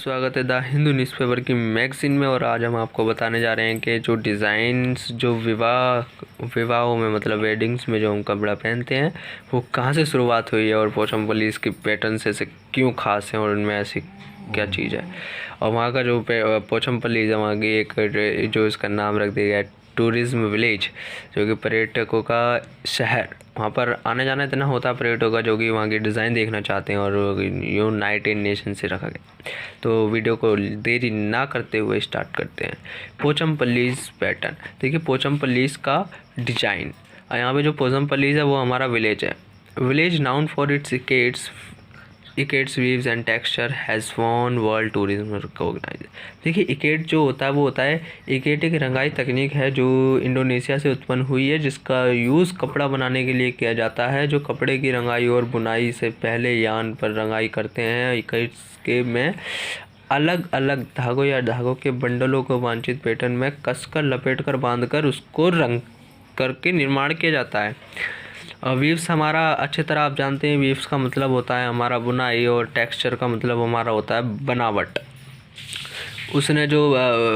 स्वागत है the Hindu newspaper की मैगज़ीन में। और आज हम आपको बताने जा रहे हैं कि जो डिज़ाइंस जो विवाहों में मतलब वेडिंग्स में जो हम कपड़ा पहनते हैं वो कहाँ से शुरुआत हुई है और पोचमपल्ली इसकी पैटर्न से क्यों खास है और उनमें ऐसी क्या चीज़ है। और वहाँ का जो पोचमपल्ली है वहाँ की एक जो इसका नाम रख दिया गया है टूरिज़्म विलेज, जो कि पर्यटकों का शहर। वहाँ पर आने जाना इतना होता है पर्यटकों का जो कि वहाँ की डिज़ाइन देखना चाहते हैं और यूनाइटेड नेशन से रखा गया। तो वीडियो को देरी ना करते हुए स्टार्ट करते हैं। पोचमपल्लीज़ पैटर्न देखिए, पोचमपल्लीज़ का डिज़ाइन। यहाँ पे जो पोचमपल्लीज़ है वो हमारा विलेज है। Village known for its ikats weaves and texture has won world tourism recognize. देखिए, इकेट जो होता है वो होता है, इकेट एक रंगाई तकनीक है जो इंडोनेशिया से उत्पन्न हुई है, जिसका यूज़ कपड़ा बनाने के लिए किया जाता है। जो कपड़े की रंगाई और बुनाई से पहले यान पर रंगाई करते हैं। इकेट्स के में अलग अलग धागों या धागों के बंडलों को वांछित पैटर्न में कसकर लपेटकर बांधकर उसको रंग करके निर्माण किया जाता है। वीव्स हमारा अच्छी तरह आप जानते हैं, वीव्स का मतलब होता है हमारा बुनाई और टेक्सचर का मतलब हमारा होता है बनावट। उसने जो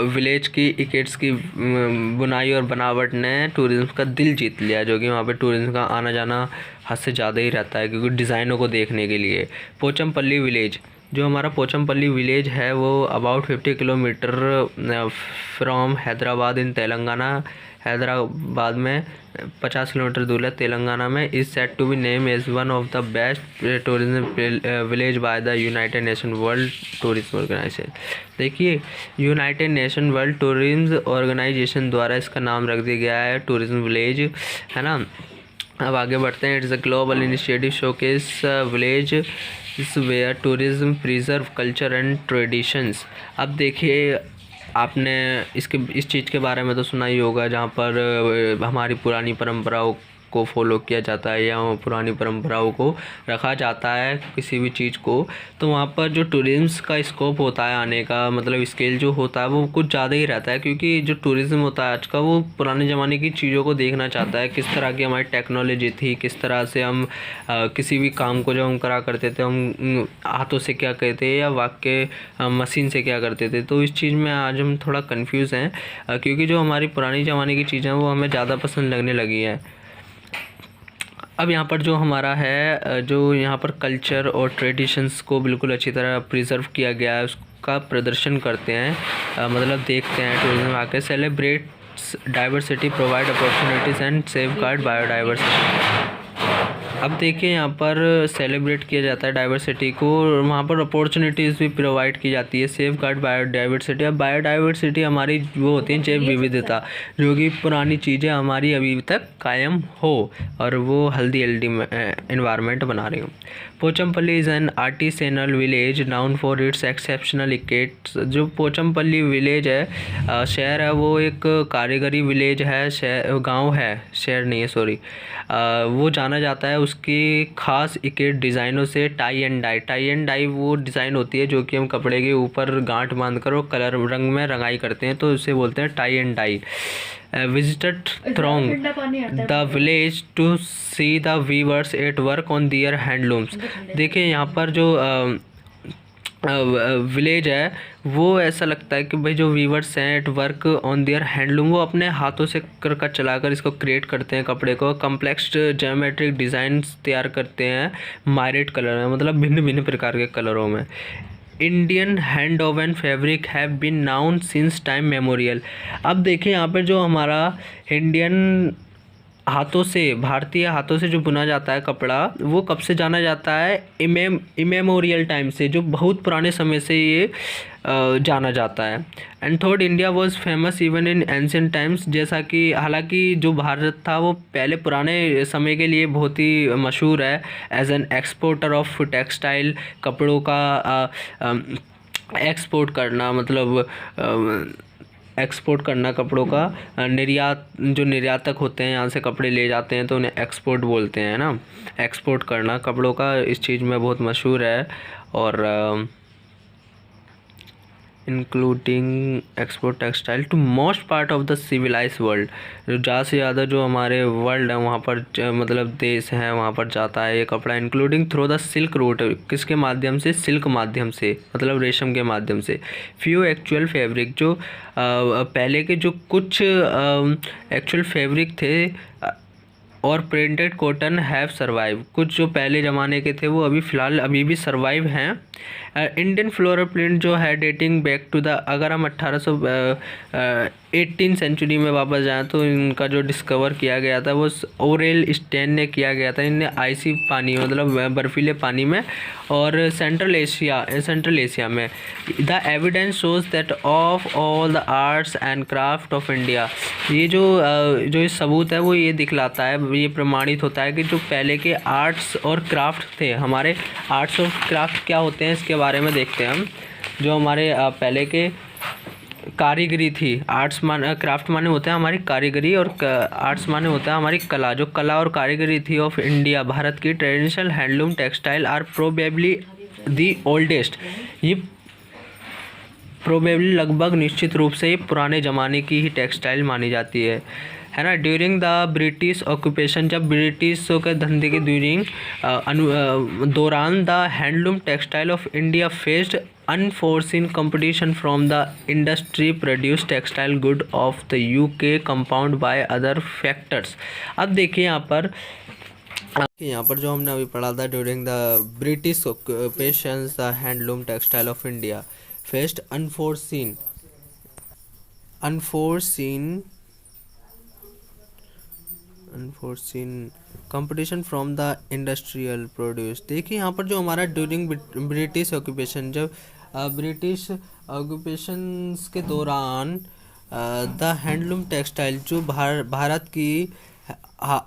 विलेज की इकेट्स की बुनाई और बनावट ने टूरिज्म का दिल जीत लिया, जो कि वहाँ पे टूरिज्म का आना जाना हद से ज़्यादा ही रहता है क्योंकि डिज़ाइनों को देखने के लिए। पोचमपल्ली विलेज, जो हमारा पोचमपल्ली विलेज है वो about 50 kilometre from Hyderabad in Telangana. Hyderabad में 50 किलोमीटर दूर है तेलंगाना में। Is set to be name as one of the best tourism village by the United Nation World Tourism Organisation. देखिए, United Nation World Tourism Organisation द्वारा इसका नाम रख दिया गया है टूरिज्म विलेज, है ना। अब आगे बढ़ते हैं। It's a global initiative showcase village is where tourism preserve culture and traditions. अब देखिए, आपने इस चीज़ के बारे में तो सुना ही होगा जहाँ पर हमारी पुरानी परंपराओं को फॉलो किया जाता है या पुरानी परंपराओं को रखा जाता है किसी भी चीज़ को। तो वहाँ पर जो टूरिज्म का स्कोप होता है आने का मतलब स्केल जो होता है वो कुछ ज़्यादा ही रहता है, क्योंकि जो टूरिज़्म होता है आज का वो पुराने ज़माने की चीज़ों को देखना चाहता है। किस तरह की हमारी टेक्नोलॉजी थी, किस तरह से हम किसी भी काम को जो हम करा करते थे हम हाथों से क्या करते या वाक्य मशीन से क्या करते थे। तो इस चीज़ में आज हम थोड़ा कन्फ्यूज़ हैं क्योंकि जो हमारी पुरानी ज़माने की चीज़ें हैं वो हमें ज़्यादा पसंद लगने लगी है। अब यहाँ पर जो हमारा है जो यहाँ पर कल्चर और ट्रेडिशंस को बिल्कुल अच्छी तरह प्रिजर्व किया गया है, उसका प्रदर्शन करते हैं मतलब देखते हैं टूरिज्म आके। Celebrates diversity, provide opportunities and safe guard biodiversity. अब देखिए, यहाँ पर सेलिब्रेट किया जाता है डाइवर्सिटी को, वहाँ पर अपॉर्चुनिटीज़ भी प्रोवाइड की जाती है। Safe guard biodiversity. अब बायोडाइवर्सिटी हमारी वो होती है जैव विविधता, जो कि पुरानी चीज़ें हमारी अभी तक कायम हो और वो हेल्दी एनवायरनमेंट बना रही हो। Pochampally is an artisanal village known for its exceptional ikats. जो पोचमपल्ली विलेज है शहर है, वो एक कारीगरी विलेज है, गाँव है, शहर नहीं है सॉरी। वो जाना जाता है उसकी खास इकेट डिज़ाइनों से। टाई एंड डाई वो डिज़ाइन होती है जो कि हम कपड़े के ऊपर गांठ बांधकर और कलर रंग में रंगाई करते हैं, तो उसे बोलते हैं tie and dye. Visited throng the village to see the weavers at work on their handlooms. देखिए, यहाँ पर जो विलेज है वो ऐसा लगता है कि भाई जो वीवर्स हैं eight work on their handloom, वो अपने हाथों से कर चलाकर इसको क्रिएट करते हैं कपड़े को। कम्प्लेक्स ज्योमेट्रिक डिज़ाइंस तैयार करते हैं मायरेट कलर में, मतलब भिन्न भिन्न प्रकार के कलरों में। Indian hand woven fabric have been known since time memorial. अब देखिए, यहाँ पर जो हमारा इंडियन हाथों से, भारतीय हाथों से जो बुना जाता है कपड़ा, वो कब से जाना जाता है? इमेमोरियल टाइम से, जो बहुत पुराने समय से ये जाना जाता है। And third, India was famous even in ancient times. जैसा कि हालांकि जो भारत था वो पहले पुराने समय के लिए बहुत ही मशहूर है as an exporter of textile. कपड़ों का एक्सपोर्ट करना मतलब एक्सपोर्ट करना कपड़ों का। निर्यात, जो निर्यातक होते हैं यहाँ से कपड़े ले जाते हैं तो उन्हें एक्सपोर्ट बोलते हैं ना। एक्सपोर्ट करना कपड़ों का इस चीज़ में बहुत मशहूर है। और including export textile to most part of the civilise world. जो ज़्यादा से ज़्यादा जो हमारे वर्ल्ड है वहाँ पर मतलब देश हैं वहाँ पर जाता है ये कपड़ा, including through the silk route. किसके माध्यम से? सिल्क माध्यम से, मतलब रेशम के माध्यम से। फ्यू एक्चुअल फैब्रिक, जो पहले के जो कुछ एक्चुअल फैब्रिक थे और प्रिंटेड कॉटन हैव सर्वाइव, कुछ जो पहले ज़माने के थे वो अभी फ़िलहाल अभी भी सर्वाइव हैं। इंडियन फ्लोरल प्रिंट जो है डेटिंग बैक टू द, अगर हम 1818 सेंचुरी में वापस जाएं तो इनका जो डिस्कवर किया गया था वो ओरेल स्टेन ने किया गया था। इनने आइसी पानी मतलब बर्फीले पानी में और सेंट्रल एशिया में। The evidence shows that of all the arts and craft of India, ये जो ये सबूत है वो ये दिखलाता है, ये प्रमाणित होता है कि जो पहले के आर्ट्स और क्राफ्ट थे हमारे, आर्ट्स और क्राफ्ट क्या होते हैं इसके बारे में देखते हैं हम। जो हमारे पहले के कारीगरी थी, क्राफ्ट माने होता है हमारी कारीगरी और आर्ट्स माने होता है हमारी कला। जो कला और कारीगरी थी ऑफ इंडिया, भारत की traditional handloom textile are probably the oldest, ये प्रोबेबली लगभग निश्चित रूप से ये पुराने ज़माने की ही टेक्सटाइल मानी जाती है ना। ड्यूरिंग द ब्रिटिश ऑक्यूपेशन, जब ब्रिटिशों के धंधे के दौरान the handloom textile of India faced unforeseen competition from the industry produce textile good of the UK compound by other factors. अब देखिए यहाँ पर जो हमने अभी पढ़ा था, during the British occupation the handloom textile of India faced unforeseen competition from the industrial produce. देखिए यहाँ पर जो हमारा ड्यूरिंग ब्रिटिश ऑक्यूपेशन, जब ब्रिटिश ऑक्यूपेशन के दौरान द हैंडलूम टेक्सटाइल, जो भारत की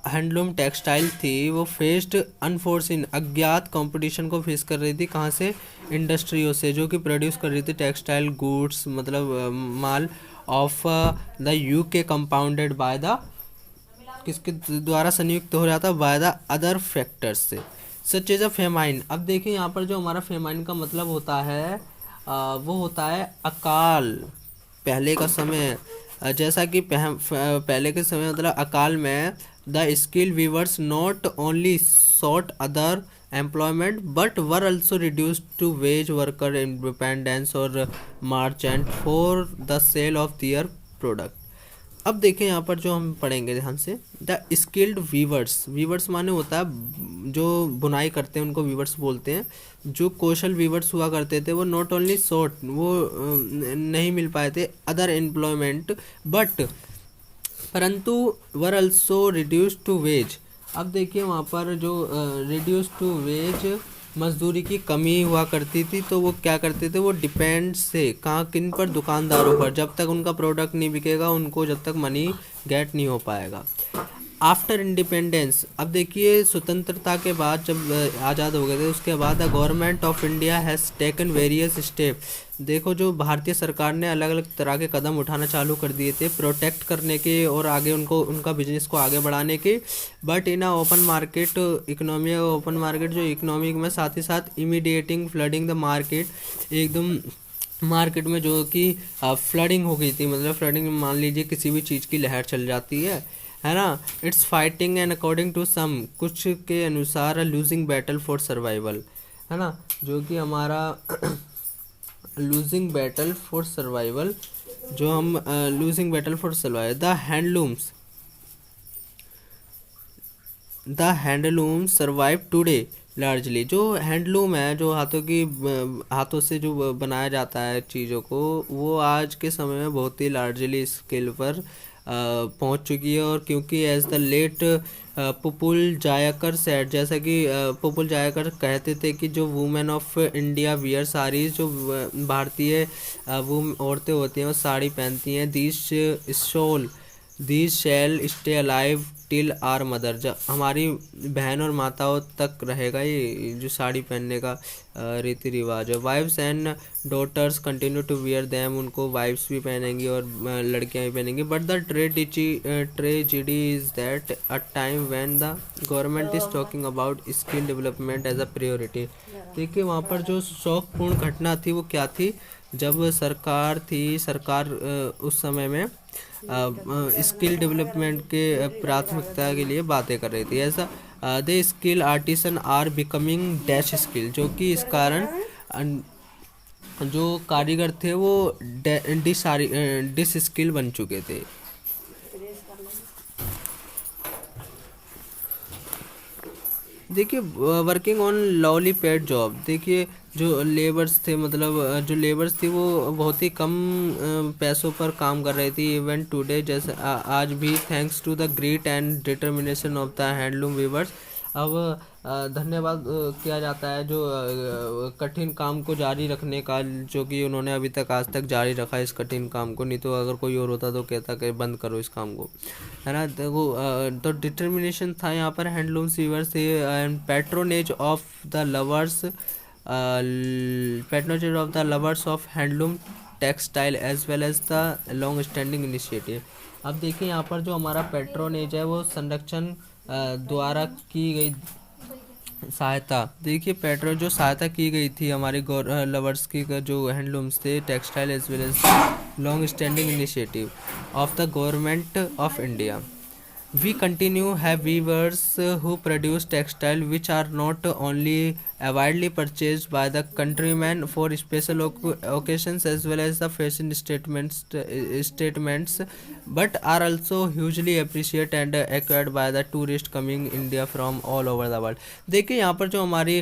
हैंडलूम टेक्सटाइल थी वो फेस्ड अनफोर्सिन, अज्ञात कंपटीशन को फेस कर रही थी। कहाँ से? इंडस्ट्रियों से, जो कि प्रोड्यूस कर रही थी टेक्सटाइल गुड्स, मतलब माल of the UK compounded by the, किसके द्वारा संयुक्त हो रहा था? बाय द अदर फैक्टर्स से, सच एज अ फेमाइन। अब देखिए यहाँ पर जो हमारा फेमाइन का मतलब होता है वो होता है अकाल। पहले का समय, जैसा कि पहले के समय मतलब अकाल में the skill weavers not only sought other employment but were also reduced to wage worker independence or merchant for the sale of their product। अब देखें यहाँ पर जो हम पढ़ेंगे ध्यान से, द स्किल्ड वीवर्स माने होता है जो बुनाई करते हैं उनको वीवर्स बोलते हैं। जो कौशल वीवर्स हुआ करते थे वो नॉट ओनली शॉर्ट, वो नहीं मिल पाए थे अदर एम्प्लॉयमेंट बट, परंतु were also reduce to wage. अब देखिए वहाँ पर जो रिड्यूस टू वेज मजदूरी की कमी हुआ करती थी, तो वो क्या करते थे? वो डिपेंड से कहाँ, किन पर? दुकानदारों पर। जब तक उनका प्रोडक्ट नहीं बिकेगा उनको जब तक मनी गेट नहीं हो पाएगा। आफ्टर इंडिपेंडेंस, अब देखिए स्वतंत्रता के बाद जब आज़ाद हो गए थे उसके बाद the government of India has taken various step. देखो जो भारतीय सरकार ने अलग अलग तरह के कदम उठाना चालू कर दिए थे प्रोटेक्ट करने के और आगे उनका बिजनेस को आगे बढ़ाने के। But in open market economy, open market जो इकोनॉमी में साथ ही साथ इमीडिएटिंग फ्लडिंग द मार्केट, एकदम मार्केट में जो कि फ्लडिंग हो गई थी, मतलब फ्लडिंग मान लीजिए किसी भी चीज़ की लहर चल जाती है ना। It's fighting and according to some, कुछ के अनुसार लूजिंग बैटल फॉर सर्वाइवल, है ना, जो कि हमारा लूजिंग बैटल फॉर सर्वाइवल, जो हम losing battle for survival. The handloom survive today largely. जो हैंडलूम है, जो हाथों से जो बनाया जाता है चीज़ों को, वो आज के समय में बहुत ही लार्जली स्केल पर पहुंच चुकी है। और क्योंकि as the late Pupul Jayakar said, जैसा कि पुपुल जायकर कहते थे कि जो women of India wear saris, जो भारतीय वो औरतें होती हैं वो साड़ी पहनती हैं, these shall stay alive still our mother, जब हमारी बहन और माताओं तक रहेगा ये जो साड़ी पहनने का रीति रिवाज है। Wives and daughters continue to wear them, उनको वाइफ्स भी पहनेंगी और लड़कियां भी पहनेंगी। But the tragedy is that a time when the government is talking about skill development as a priority. देखिए वहाँ पर जो शौकपूर्ण घटना थी वो क्या थी, जब सरकार उस समय में स्किल डेवलपमेंट के प्राथमिकता के लिए बातें कर रही थी। ऐसा the skill artisan are becoming deskill, जो कि इस कारण जो कारीगर थे वो डिस स्किल बन चुके थे। देखिए working on lolly paid job, देखिए जो लेबर्स थे मतलब जो लेबर्स थी वो बहुत ही कम पैसों पर काम कर रही थी। इवन टुडे जैसे आज भी, thanks to the great and determination of the handloom weavers. अब धन्यवाद किया जाता है जो कठिन काम को जारी रखने का, जो कि उन्होंने अभी तक आज तक जारी रखा इस कठिन काम को। नहीं तो अगर कोई और होता तो कहता कि बंद करो इस काम को, है ना। तो डिटर्मिनेशन था यहाँ पर हैंडलूम वीवर्स थे। And patronage of the lovers of handloom textile as well as the long standing initiative. अब देखिए यहाँ पर जो हमारा पैट्रोनेज है वो संरक्षण द्वारा की गई सहायता। देखिए पेट्रो जो सहायता की गई थी हमारे लवर्स की जो हैंडलूम्स थे textile as well as long standing initiative of the government of India. We continue have weavers who produce textile which are not only widely purchased by the countrymen for special occasions as well as the fashion statements, but are also hugely appreciated and acquired by the tourists coming India from all over the world। देखिए यहाँ पर जो हमारी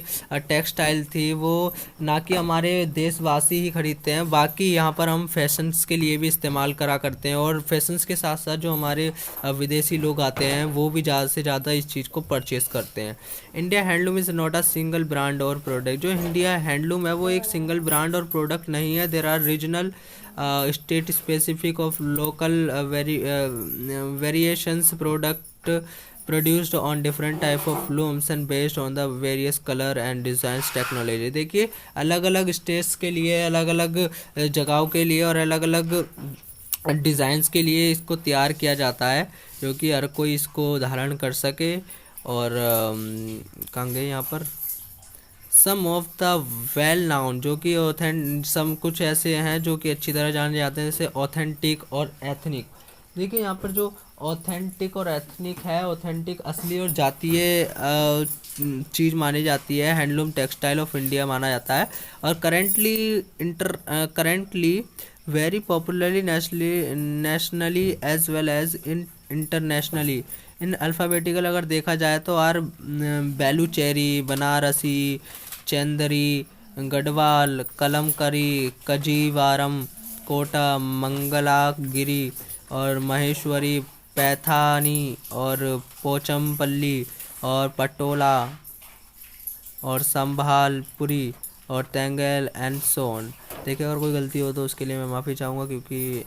textile थी वो ना कि हमारे देशवासी ही खरीदते हैं, बाकी यहाँ पर हम फैशंस के लिए भी इस्तेमाल करा करते हैं। और फैशंस के साथ साथ जो हमारे विदेशी लोग आते हैं वो भी ज़्यादा से ज़्यादा इस चीज़ को परचेस करते हैं। India handloom is not a single brand और प्रोडक्ट, जो इंडिया हैंडलूम है वो एक सिंगल ब्रांड और प्रोडक्ट नहीं है। There are regional state specific of local variations product produced on different type of looms and based on the various color and designs technology। देखिए अलग अलग स्टेट्स के लिए, अलग अलग जगहों के लिए और अलग अलग डिज़ाइंस के लिए इसको तैयार किया जाता है, जो कि हर कोई इसको धारण कर सके। और कहाँ गए यहाँ पर सम ऑफ द वेल नाउन, जो कि सम कुछ ऐसे हैं जो कि अच्छी तरह जाने जाते हैं, जैसे ऑथेंटिक और एथनिक। देखिए यहाँ पर जो ऑथेंटिक और एथनिक है, ऑथेंटिक असली और जातीय चीज़ मानी जाती है, हैंडलूम टेक्सटाइल ऑफ इंडिया माना जाता है। और currently very popularly nationally as well as internationally. In alphabetical अगर देखा जाए तो बेलूचेरी, बनारसी, चंदेरी, गढ़वाल, कलमकरी, कजीवारम, कोटा, मंगलागिरी और महेश्वरी, पैठानी और पोचमपल्ली और पटोला और संभालपुरी और तेंगल एंड सोन। देखिए अगर कोई गलती हो तो उसके लिए मैं माफ़ी चाहूँगा, क्योंकि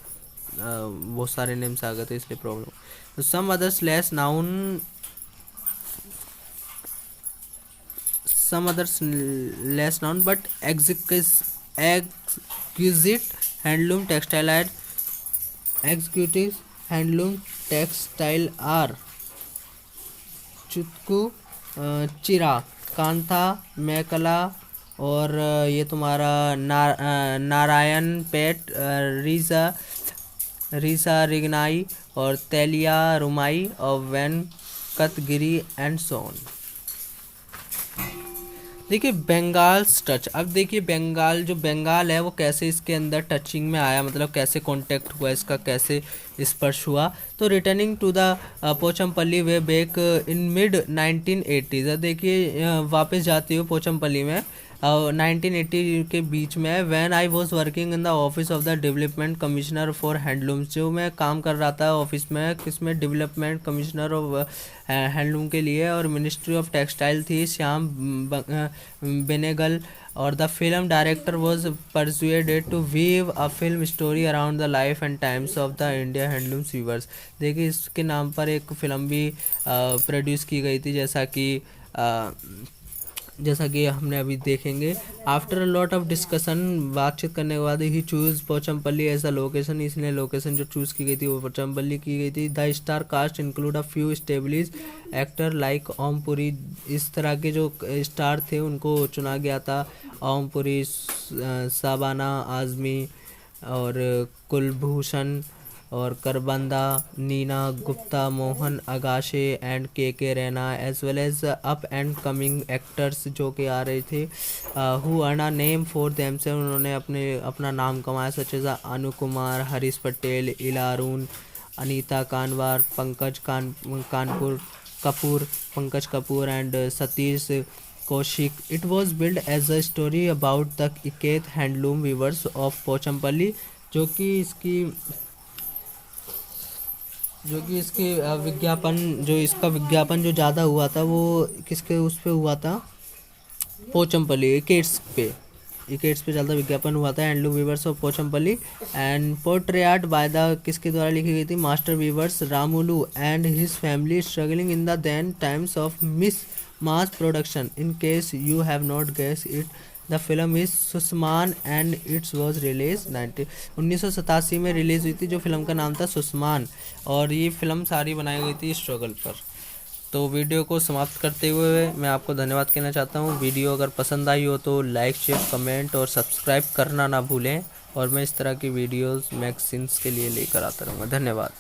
बहुत सारे नेम्स आ गए थे इसलिए प्रॉब्लम। तो some others less known but exquisite handloom textile and executive handloom textile are Chutku, Chira, Kantha, Mekhela और ये तुम्हारा नारायणपेट, रीसा रिगनाई और तेलिया रुमाई और वेंकटगिरी एंड सोन। देखिए बंगाल्स टच। अब देखिए बंगाल है वो कैसे इसके अंदर टचिंग में आया, मतलब कैसे कांटेक्ट हुआ इसका, कैसे स्पर्श हुआ। तो returning to the Pochampally way back in mid 1980s। देखिए वापस जाती हूँ पोचमपल्ली में 1980 के बीच में, when I was working in the office of the development commissioner for handlooms, जो मैं काम कर रहा था ऑफिस में, किसमें, डेवलपमेंट कमिश्नर ऑफ हैंडलूम के लिए, और मिनिस्ट्री ऑफ टेक्सटाइल थी श्याम बेनेगल, और the film director was persuaded to weave a film story around the life and times of the India handloom weavers. देखिए इसके नाम पर एक फिल्म भी प्रोड्यूस की गई थी, जैसा कि हमने अभी देखेंगे। After a lot of discussion, बातचीत करने के बाद, he choose Pochampally as a location, इसलिए लोकेशन जो चूज़ की गई थी वो पोचमपल्ली की गई थी। The star cast include a few establish actor like Om Puri, इस तरह के जो स्टार थे उनको चुना गया था। ओम पुरी, साबाना आजमी, और कुलभूषण, और करबंदा, नीना गुप्ता, मोहन अगाशे एंड के Raina, as well as up and coming actors जो कि आ रहे थे, who earn a name for them से, उन्होंने अपना नाम कमाया, such as Anu Kumar, Harish Patel, इलारून, Anita कानवार, Pankaj Kapoor and Satish Kaushik. It was build as a story about the इकेत handloom weavers of Pochampally, जो कि इसकी इसका विज्ञापन जो ज़्यादा हुआ था वो किसके उस पे हुआ था, पोचमपल्ली इकेट्स पे ज़्यादा विज्ञापन हुआ था, handloom weavers of Pochampally. And portrait by the, किसके द्वारा लिखी गई थी, master weavers Ramulu and his family struggling in the then times of miss mass production. In case you have not guess it, the film is Susman and it's was release 1987 में release हुई थी, जो film का नाम था सुस्मान, और ये फिल्म सारी बनाई गई थी स्ट्रगल पर। तो वीडियो को समाप्त करते हुए मैं आपको धन्यवाद कहना चाहता हूँ। वीडियो अगर पसंद आई हो तो लाइक, शेयर, कमेंट और सब्सक्राइब करना ना भूलें, और मैं इस तरह की वीडियोस मैगजीन्स के लिए लेकर आता रहूँगा। धन्यवाद।